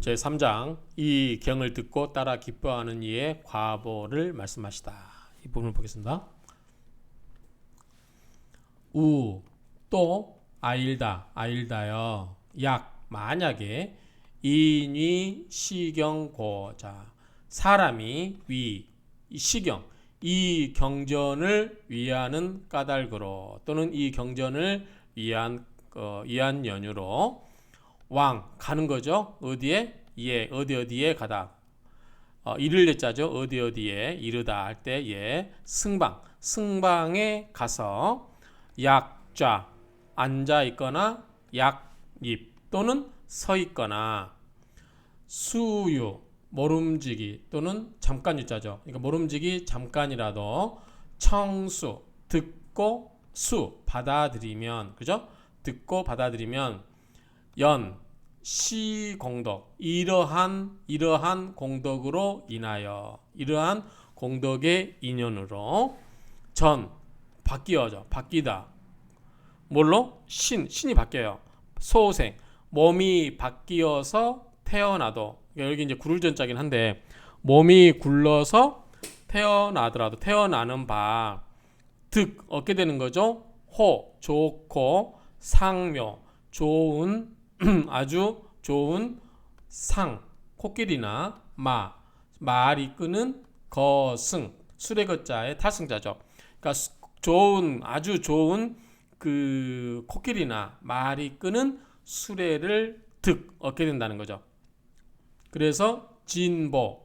제3장 이 경을 듣고 따라 기뻐하는 이의 과보를 말씀하시다. 이 부분을 보겠습니다. 우 또 아일다여 약 만약에 인위 시경고 자 사람이 위 시경 이 경전을 위하는 까닭으로 또는 이 경전을 위한 연유로 왕 가는 거죠. 어디에? 예, 어디에 가다. 이를 예자죠. 어디에 이르다 할 때 예, 승방에 가서 약좌 앉아 있거나 약입 또는 서 있거나 수유 모름지기 또는 잠깐 유자죠. 그러니까 모름지기 잠깐이라도 청수 듣고 수 받아들이면 그죠? 듣고 받아들이면 연 시공덕 이러한 공덕으로 인하여 이러한 공덕의 인연으로 전 바뀌어져 바뀌다 뭘로? 신이 바뀌어요. 소생 몸이 바뀌어서 태어나도 여기 이제 구를 전자긴 한데 몸이 굴러서 태어나더라도 태어나는 바 득 얻게 되는 거죠. 호 좋고 상묘 좋은 아주 좋은 상 코끼리나 말이 끄는 거승 술의 거자의 탈승자죠. 그러니까 아주 좋은 그 코끼리나 말이 끄는 수레를 득 얻게 된다는 거죠. 그래서 진보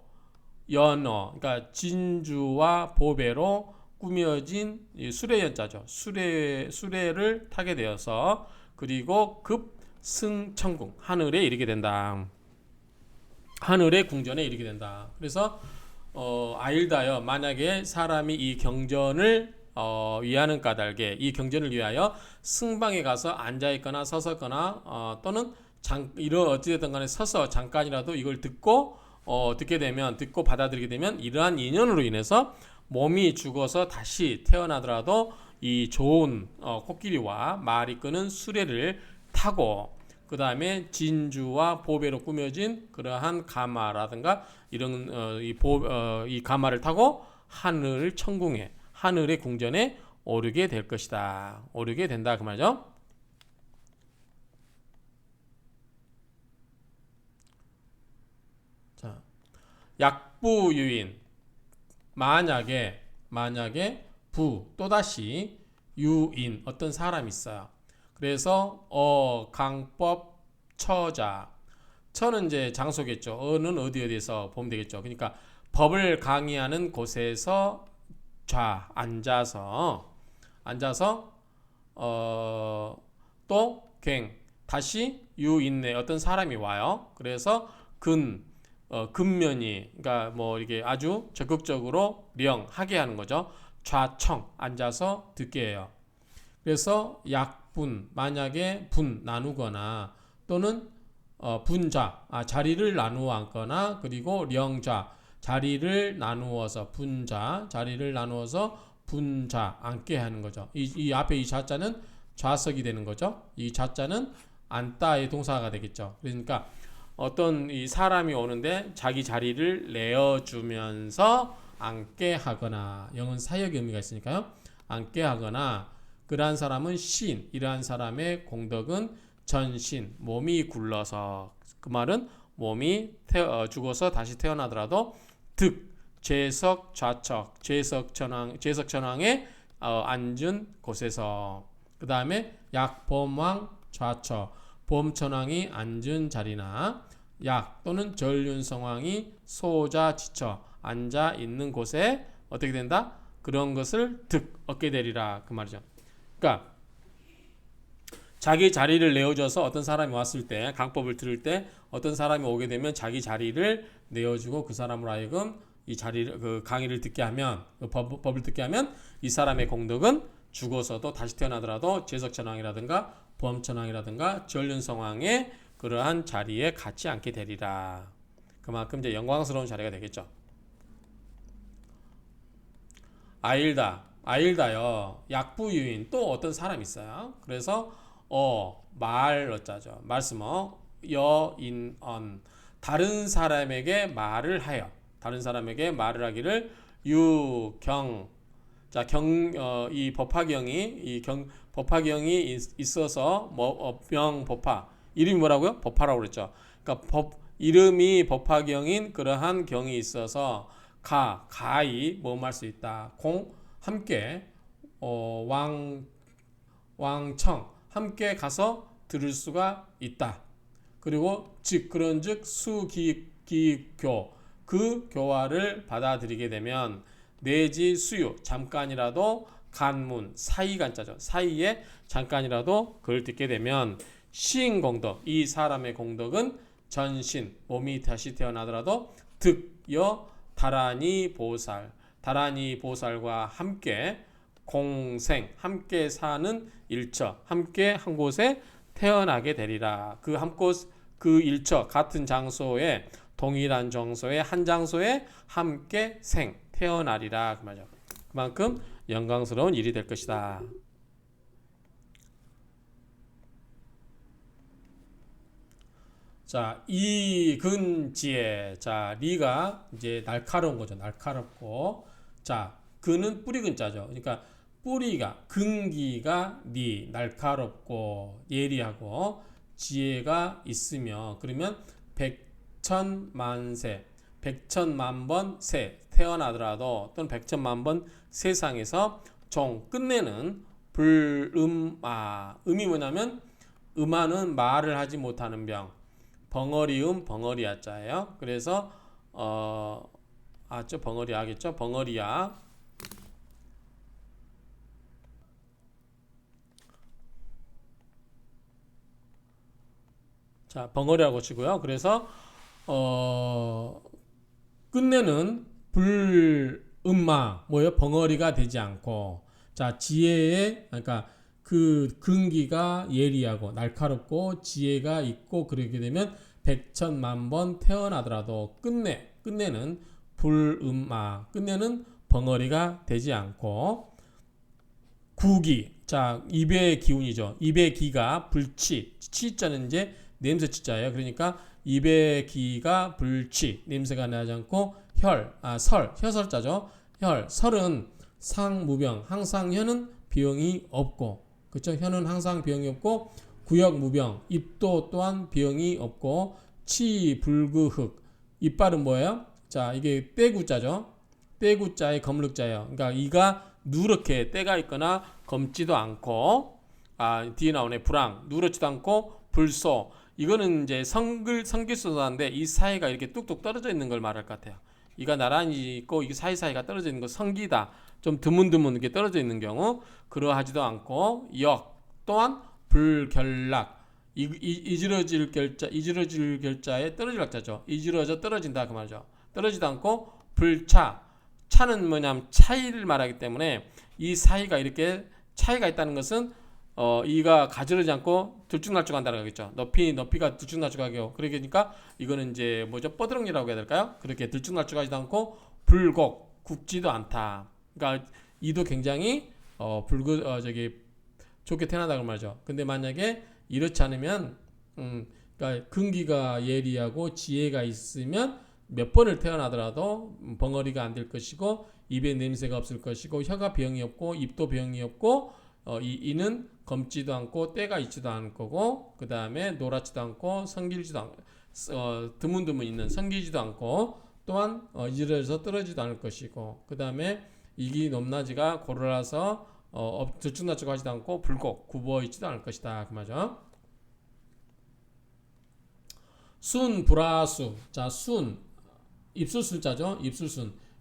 연어 그러니까 진주와 보배로 꾸며진 수레연자죠. 수레를 타게 되어서 그리고 급승천궁 하늘에 이르게 된다. 하늘의 궁전에 이르게 된다. 그래서 아일다여 만약에 사람이 이 경전을 위하는 까닭에 이 경전을 위하여 승방에 가서 앉아있거나 서서거나 또는 어찌됐든 간에 서서 잠깐이라도 이걸 듣게 되면 듣고 받아들이게 되면 이러한 인연으로 인해서 몸이 죽어서 다시 태어나더라도 이 좋은 코끼리와 말이 끄는 수레를 타고 그 다음에 진주와 보배로 꾸며진 그러한 가마라든가 이런 이 가마를 타고 하늘 천궁에 하늘의 궁전에 오르게 될 것이다. 오르게 된다 그 말이죠. 자, 약부유인 만약에 또다시 유인 어떤 사람이 있어요. 그래서 강법 처자 처는 이제 장소겠죠. 어는 어디에서 보면 되겠죠. 그러니까 법을 강의하는 곳에서 앉아서 또 다시 유인내 어떤 사람이 와요. 그래서 근면이 그러니까 뭐 이게 아주 적극적으로 명하게 하는 거죠. 좌청 앉아서 듣게 해요. 그래서 약분 만약에 분 나누거나 또는 분자 자리를 나누어 앉거나 그리고 령자 자리를 나누어서 분자 앉게 하는 거죠. 이 앞에 이 자자는 좌석이 되는 거죠. 이 자자는 앉다의 동사가 되겠죠. 그러니까 어떤 이 사람이 오는데 자기 자리를 내어주면서 앉게 하거나 영은 사역의 의미가 있으니까요. 앉게 하거나 그러한 사람은 이러한 사람의 공덕은 전신 몸이 굴러서 그 말은 몸이 죽어서 다시 태어나더라도 제석 좌척 제석 전왕에 앉은 곳에서 그 다음에 약범왕 좌처 범천왕이 앉은 자리나 약 또는 전륜성왕이 소자 지처 앉아 있는 곳에 어떻게 된다? 그런 것을 얻게 되리라 그 말이죠. 그러니까 자기 자리를 내어줘서 어떤 사람이 왔을 때 강법을 들을 때 어떤 사람이 오게 되면 자기 자리를 내어주고 그 사람으로 하여금 이 자리를 그 강의를 듣게 하면 법을 듣게 하면 이 사람의 공덕은 죽어서도 다시 태어나더라도 제석천왕이라든가 범천왕이라든가 전륜성왕의 그러한 자리에 같이 앉게 되리라. 그만큼 이제 영광스러운 자리가 되겠죠. 아일다요 약부유인 또 어떤 사람이 있어요. 그래서 말어자죠. 말씀어 여인언 다른 사람에게 말을 하여. 다른 사람에게 말을 하기를 유경. 자, 이 법화경이 있어서 명법화. 이름이 뭐라고요? 법화라고 그랬죠. 그러니까 이름이 법화경인 그러한 경이 있어서 가히 모험할 수 있다. 함께 왕청 함께 가서 들을 수가 있다. 그리고 그런즉 수기교 그 교화를 받아들이게 되면 내지 수유 잠깐이라도 간문 사이간자죠. 사이에 잠깐이라도 그걸 듣게 되면 시인공덕 이 사람의 공덕은 전신 몸이 다시 태어나더라도 득여 다라니 보살과 함께 공생 함께 사는 일처 함께 한 곳에 태어나게 되리라. 그 일처 같은 장소에 동일한 장소에 한 장소에 함께 태어나리라 그 말이죠. 그만큼 영광스러운 일이 될 것이다. 자, 이근지에 자, 리가 이제 날카로운 거죠. 날카롭고 자, 근은 뿌리 근자죠. 그러니까 뿌리가 근기가 날카롭고 예리하고 지혜가 있으며 그러면 백천만세 백천만번 태어나더라도 또는 백천만번 세상에서 끝내는 불음아 음이 뭐냐면 음하는 말을 하지 못하는 병 벙어리야자예요. 그래서 벙어리야겠죠. 벙어리야. 자, 벙어리라고 치고요. 그래서 끝내는 불음마 벙어리가 되지 않고 자, 지혜에 그러니까 그 근기가 예리하고 날카롭고 지혜가 있고 그렇게 되면 백천만번 태어나더라도 끝내는 불음마 끝내는 벙어리가 되지 않고 구기 자 입의 기운이죠. 입의 기가 불치 치자는 이제 냄새 치자예요. 그러니까 입의 기가 불치 냄새가 나지 않고 혀설자죠. 설은 상무병 항상 혀는 병이 없고 그렇죠. 혀는 항상 병이 없고 구역무병 입도 또한 병이 없고 치불구흑 이빨은 뭐예요? 자 이게 떼구자죠. 떼구자의 검륵자예요. 그러니까 이가 누렇게 때가 있거나 검지도 않고 뒤에 나오네 불황 누렇지도 않고 불소 이거는 이제 성길소사인데 이 사이가 이렇게 뚝뚝 떨어져 있는 걸 말할 것 같아요. 이가 나란히 있고 이 사이사이가 떨어져 있는 거 성기다. 좀 드문드문 이렇게 떨어져 있는 경우 그러하지도 않고 또한 불결락 이지러질 결자에 떨어질 학자죠. 이지러져 떨어진다 그 말이죠. 떨어지도 않고 차는 뭐냐면 차이를 말하기 때문에 이 사이가 이렇게 차이가 있다는 것은 이가 가지러지 않고 들쭉날쭉한다는 거겠죠. 높이가 들쭉날쭉하게 그러니까 이거는 이제 뻐드렁이라고 해야 될까요? 그렇게 들쭉날쭉하지도 않고 굽지도 않다. 그러니까 이도 굉장히 좋게 태어나다고 말이죠. 근데 만약에 이렇지 않으면 그러니까 근기가 예리하고 지혜가 있으면 몇 번을 태어나더라도 벙어리가 안 될 것이고 입에 냄새가 없을 것이고 혀가 병이 없고 입도 병이 없고 이는 검지도 않고 때가 있지도 않을 거고 그 다음에 노랗지도 않고 성길지도 않고 드문드문 있는 성기지도 않고 또한 이지러져서 떨어지도 않을 것이고 그 다음에 이기 높낮이가 고르라서 들쭉날쭉하지도 않고 굽어 있지도 않을 것이다 그 말이죠. 순불하수 자 입술술자죠.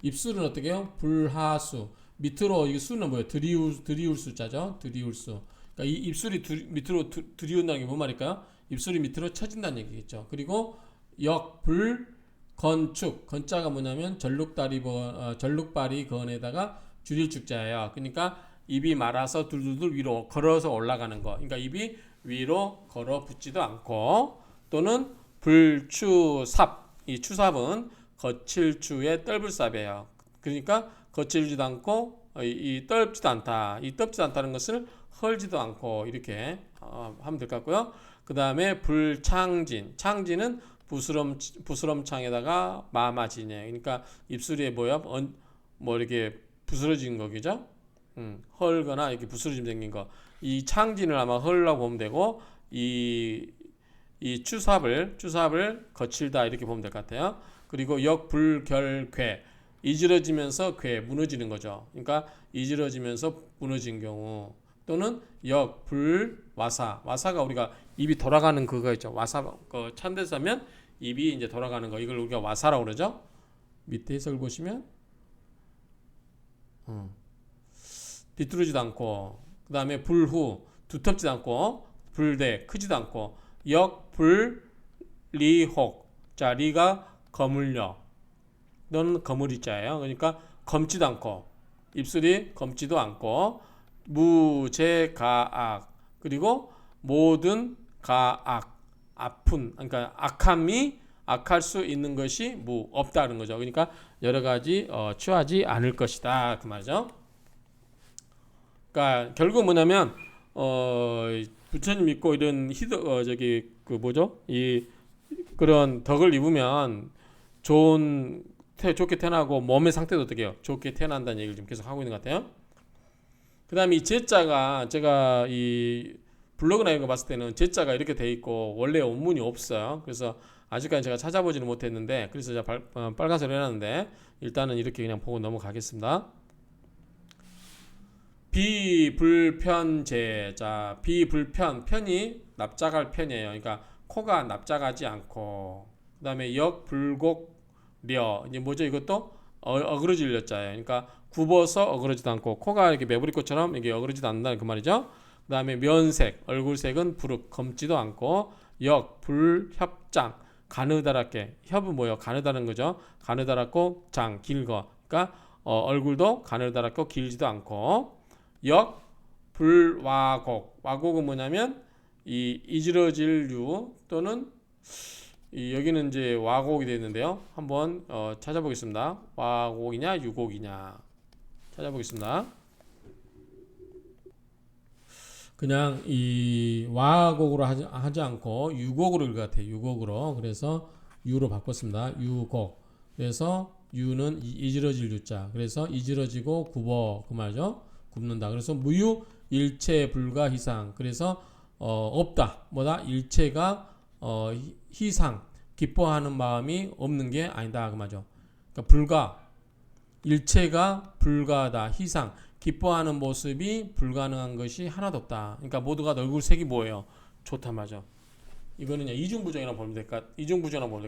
입술은 어떻게 해요? 불하수 밑으로 이 수는 뭐예요? 들이울수자죠. 들이울수 그러니까 이 입술이 밑으로 들이운다는 게 뭔 말일까요? 입술이 밑으로 처진다는 얘기겠죠. 그리고 건축 건자가 뭐냐면 전룩발이 건에다가 줄일축자예요. 그러니까 입이 말아서 둘둘둘 위로 걸어서 올라가는 거. 그러니까 입이 위로 걸어 붙지도 않고 또는 불추삽 이 추삽은 거칠추의 떫을삽이에요. 그러니까 거칠지도 않고 이 떫지도 않다. 이 떫지도 않다는 것을 헐지도 않고 이렇게 하면 될 것 같고요. 그 다음에 창진은 부스럼창에다가 마마지네. 그러니까 입술이 뭐야? 뭐 이렇게 부스러진 거겠죠? 헐거나 이렇게 부스러짐 생긴 거. 이 창진을 아마 헐라고 보면 되고 이 추삽을 거칠다 이렇게 보면 될 것 같아요. 그리고 역불결괴 이지러지면서 괴 무너지는 거죠. 그러니까 이지러지면서 무너진 경우 또는 와사가 우리가 입이 돌아가는 그거 있죠. 와사 찬데서 하면 입이 이제 돌아가는 거 이걸 우리가 와사라고 그러죠. 밑에 해석을 보시면 뒤뚫어지도 않고 그 다음에 불후 두텁지도 않고 불대 크지도 않고 역불리혹 자 리가 거물려 너는 거물이자예요. 그러니까 검지도 않고 입술이 검지도 않고 무제가악 그리고 모든 가악 아픈 그러니까 악할 수 있는 것이 없다는 거죠. 그러니까 여러 가지 취하지 않을 것이다 그 말이죠. 그러니까 결국 뭐냐면 부처님 믿고 이런 저기 그 뭐죠? 이 그런 덕을 입으면 좋게 태어나고 몸의 상태도 어떻게 해요? 좋게 태어난다는 얘기를 지금 계속 하고 있는 것 같아요. 그 다음에 이 제자가 제가 이 블로그나 이런 거 봤을 때는 제자가 이렇게 돼 있고 원래 원문이 없어요. 그래서 아직까지 제가 찾아보지는 못했는데 그래서 제가 빨간색으로 해놨는데 일단은 이렇게 그냥 보고 넘어가겠습니다. 비불편제 자 비불편 편이 납작할 편이에요. 그러니까 코가 납작하지 않고 그 다음에 역불곡려 이제 뭐죠 이것도 어그러질 려자예요. 그러니까 굽어서 어그러지도 않고 코가 이렇게 매부리꽃처럼 이게 어그러지도 않는다는 그 말이죠. 그 다음에 면색 얼굴색은 부릅 검지도 않고 역불협장 가느다랗게 협은 뭐예요? 가느다란 거죠. 가느다랗고 장 길거 그러니까 얼굴도 가느다랗고 길지도 않고 역불와곡 와곡은 뭐냐면 이 이지러질 류 또는 여기는 이제 와곡이 되어 있는데요. 한번 찾아보겠습니다. 와곡이냐 유곡이냐 찾아보겠습니다. 그냥 이 와곡으로 하지 않고 유곡으로 읽을 것 같아요. 유곡으로 그래서 유로 바꿨습니다. 유곡 그래서 유는 이지러질 유자 그래서 이지러지고 굽어 그 말이죠. 굽는다. 그래서 무유 일체 불가 희상. 그래서 없다. 뭐다? 일체가 희상 기뻐하는 마음이 없는 게 아니다. 그 말이죠. 그러니까 불가 일체가 불가하다. 희상 기뻐하는 모습이 불가능한 것이 하나도 없다. 그러니까 모두가 얼굴색이 뭐예요? 좋단 말이죠. 이거는 이중부정이라고 보면 될 것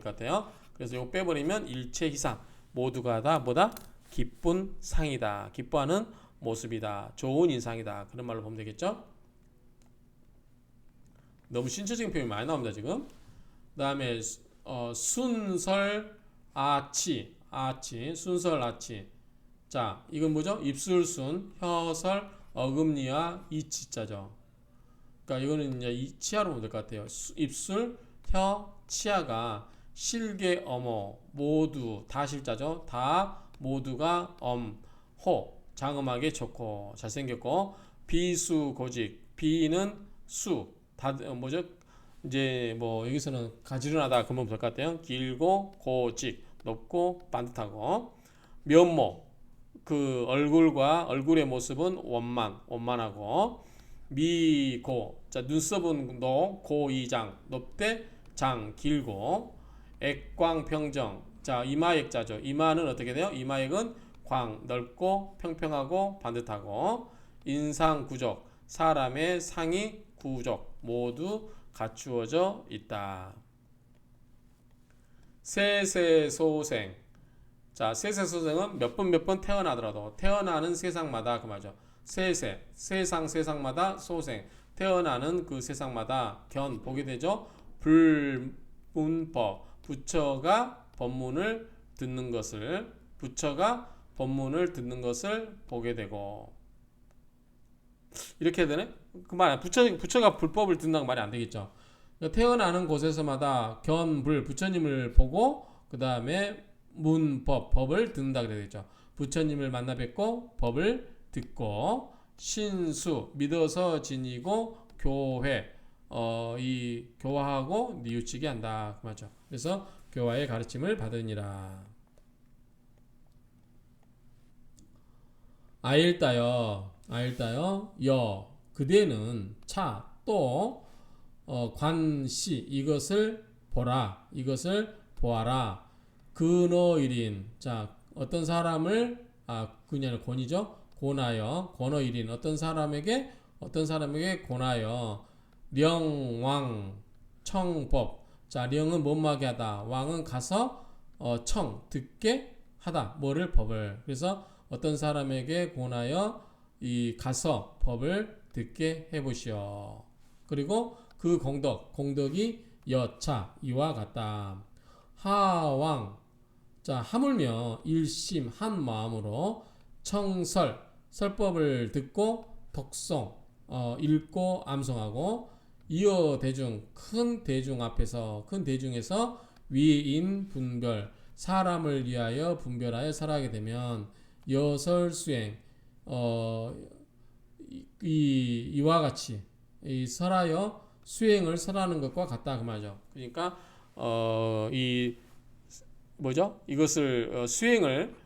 같아요. 그래서 이거 빼버리면 일체 희상 모두가 다 뭐다? 기쁜 상이다. 기뻐하는 모습이다. 좋은 인상이다. 그런 말로 보면 되겠죠? 너무 신체적인 표현이 많이 나옵니다. 지금. 그 다음에 순설 아치 순설 아치 자 이건 뭐죠? 입술순 혀설 어금니와 이치자죠. 그러니까 이거는 이제 이 치아로 보면 될 것 같아요. 입술 혀 치아가 실계 어모 모두 다 실자죠. 다 모두가 호 장엄하게 좋고 잘생겼고 비수고직 비는 수 다 뭐죠? 이제 뭐 여기서는 가지런하다 그러면 될 것 같아요. 길고 고직 높고 반듯하고 면모 그 얼굴의 모습은 원만하고 미고 자 눈썹은 고이장 높대 장 길고 액광평정 자 이마액자죠. 이마는 어떻게 돼요? 이마액은 광 넓고 평평하고 반듯하고 인상구적 사람의 상이 구적 모두 갖추어져 있다. 세세소생 자 세세소생은 몇 번 태어나더라도 태어나는 세상마다 그 말이죠. 세상마다 소생 태어나는 그 세상마다 보게 되죠. 불문법 부처가 법문을 듣는 것을 보게 되고 이렇게 해야 되네? 그 말 부처가 불법을 듣는다고 말이 안 되겠죠. 그러니까 태어나는 곳에서마다 부처님을 보고 그 다음에 법을 듣는다 그래야 되죠. 부처님을 만나 뵙고 법을 듣고 신수 믿어서 지니고 교회 이 교화하고 뉘우치게 한다 그 말이죠. 그래서 교화의 가르침을 받으니라. 아일다여 그대는 또 관시 이것을 보라 이것을 보아라 근어일인 자 어떤 사람을 그냥 권이죠 권하여 권어일인 어떤 사람에게 권하여 령왕 청법 자 령은 못마게 하다 왕은 가서 청 듣게 하다 뭐를 법을 그래서 어떤 사람에게 권하여 이 가서 법을 듣게 해보시오. 그리고 그 공덕이 여차 이와 같다. 하왕 자 하물며 일심 한 마음으로 설법을 듣고 독송 읽고 암송하고 이어 큰 대중에서 위인 분별 사람을 위하여 분별하여 살아가게 되면 여설수행 이와 같이 이 설하여 수행을 설하는 것과 같다 그 말이죠. 그러니까 이 뭐죠? 이것을 수행을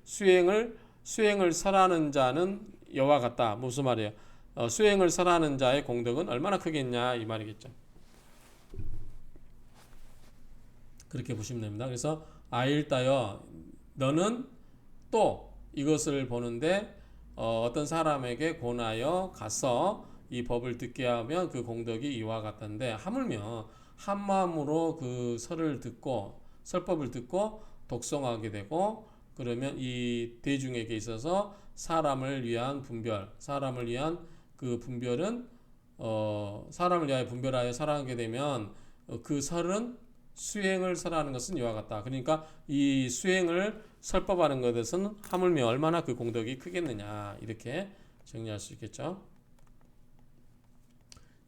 설하는 자는 여와 같다. 무슨 말이에요? 수행을 설하는 자의 공덕은 얼마나 크겠냐 이 말이겠죠. 그렇게 보시면 됩니다. 그래서 아일다여 너는 또 이것을 보는데 어떤 사람에게 권하여 가서 이 법을 듣게 하면 그 공덕이 이와 같던데 하물며 한 마음으로 그 설법을 듣고 독송하게 되고 그러면 이 대중에게 있어서 사람을 위한 그 분별은 사람을 위하여 분별하여 살아가게 되면 그 설은 수행을 설하는 것은 이와 같다. 그러니까 이 수행을 설법하는 것에서는 하물며 얼마나 그 공덕이 크겠느냐 이렇게 정리할 수 있겠죠.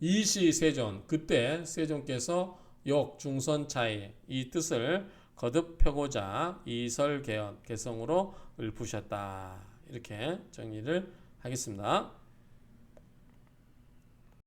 이시 세존 그때 세존께서 욕 중선 차이 이 뜻을 거듭 펴고자 이설 개성으로 읊으셨다. 이렇게 정리를 하겠습니다.